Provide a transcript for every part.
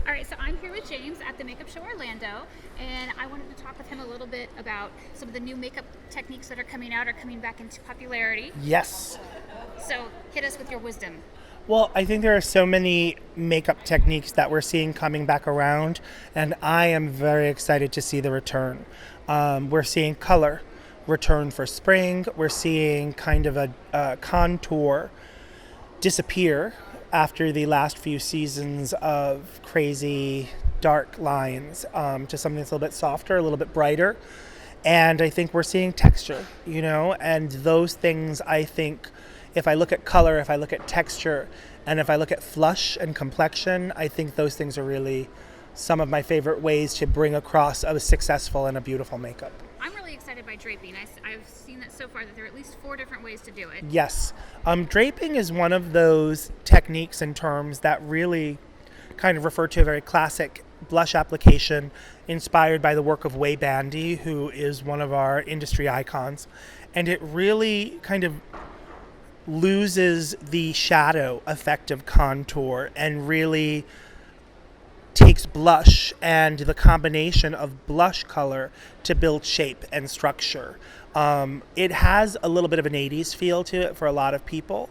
All right, so I'm here with James at the Makeup Show Orlando, and I wanted to talk with him a little bit about some of the new makeup techniques that are coming back into popularity. Yes. So hit us with your wisdom. Well, I think there are so many makeup techniques that we're seeing coming back around, and I am very excited to see the return. We're seeing color return for spring. We're seeing kind of a contour disappear after the last few seasons of crazy dark lines to something that's a little bit softer, a little bit brighter. And I think we're seeing texture, and those things, I think, if I look at color, if I look at texture, and if I look at flush and complexion, I think those things are really some of my favorite ways to bring across a successful and a beautiful makeup. I'm really excited by draping. I've seen that so far that there are at least 4 different ways to do it. Yes. Draping is one of those techniques and terms that really kind of refer to a very classic blush application inspired by the work of Way Bandy, who is one of our industry icons. And it really kind of loses the shadow effect of contour and really takes blush and the combination of blush color to build shape and structure. It has a little bit of an 80s feel to it for a lot of people,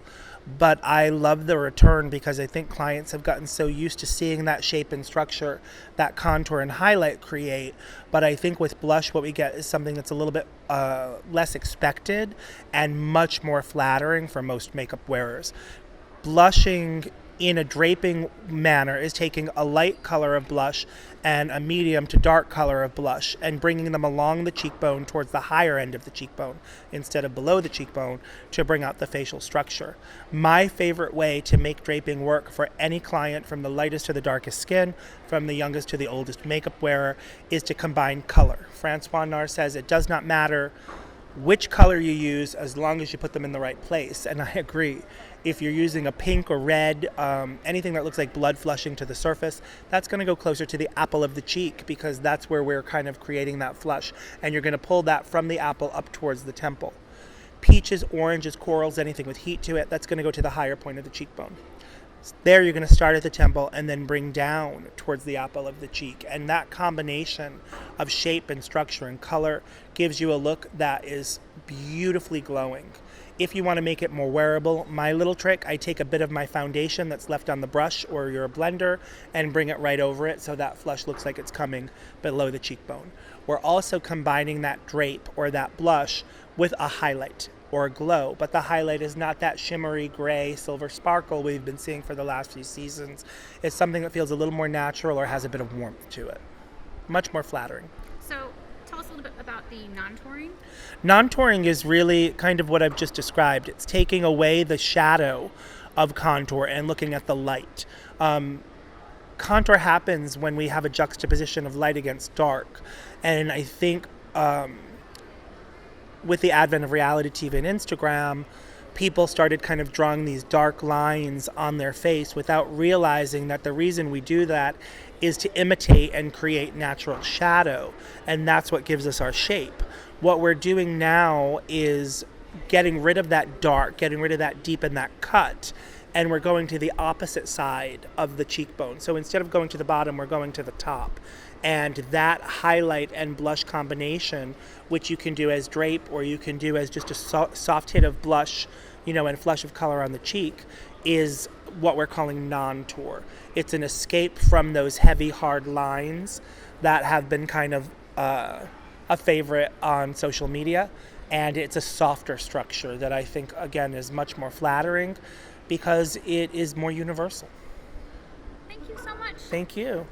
but I love the return because I think clients have gotten so used to seeing that shape and structure, that contour and highlight create. But I think with blush, what we get is something that's a little bit less expected and much more flattering for most makeup wearers. Blushing in a draping manner is taking a light color of blush and a medium to dark color of blush and bringing them along the cheekbone towards the higher end of the cheekbone instead of below the cheekbone to bring out the facial structure. My favorite way to make draping work for any client, from the lightest to the darkest skin, from the youngest to the oldest makeup wearer, is to combine color. Francois Nars says it does not matter which color you use as long as you put them in the right place, and I agree. If you're using a pink or red, anything that looks like blood flushing to the surface, that's going to go closer to the apple of the cheek because that's where we're kind of creating that flush, and you're going to pull that from the apple up towards the temple. Peaches, oranges, corals, anything with heat to it, that's going to go to the higher point of the cheekbone. There you're going to start at the temple and then bring down towards the apple of the cheek. And that combination of shape and structure and color gives you a look that is beautifully glowing. If you want to make it more wearable, my little trick, I take a bit of my foundation that's left on the brush or your blender and bring it right over it so that flush looks like it's coming below the cheekbone. We're also combining that drape or that blush with a highlight or a glow, but the highlight is not that shimmery gray silver sparkle we've been seeing for the last few seasons. It's something that feels a little more natural or has a bit of warmth to it. Much more flattering. So tell us a little bit about the non-touring. Non-touring is really kind of what I've just described. It's taking away the shadow of contour and looking at the light. Contour happens when we have a juxtaposition of light against dark, and I think with the advent of reality TV and Instagram, people started kind of drawing these dark lines on their face without realizing that the reason we do that is to imitate and create natural shadow, and that's what gives us our shape. What we're doing now is getting rid of that dark, getting rid of that deep and that cut, and we're going to the opposite side of the cheekbone. So instead of going to the bottom, we're going to the top. And that highlight and blush combination, which you can do as drape or you can do as just a soft hit of blush, and flush of color on the cheek, is what we're calling non-tour. It's an escape from those heavy, hard lines that have been kind of a favorite on social media. And it's a softer structure that I think, again, is much more flattering because it is more universal. Thank you so much. Thank you.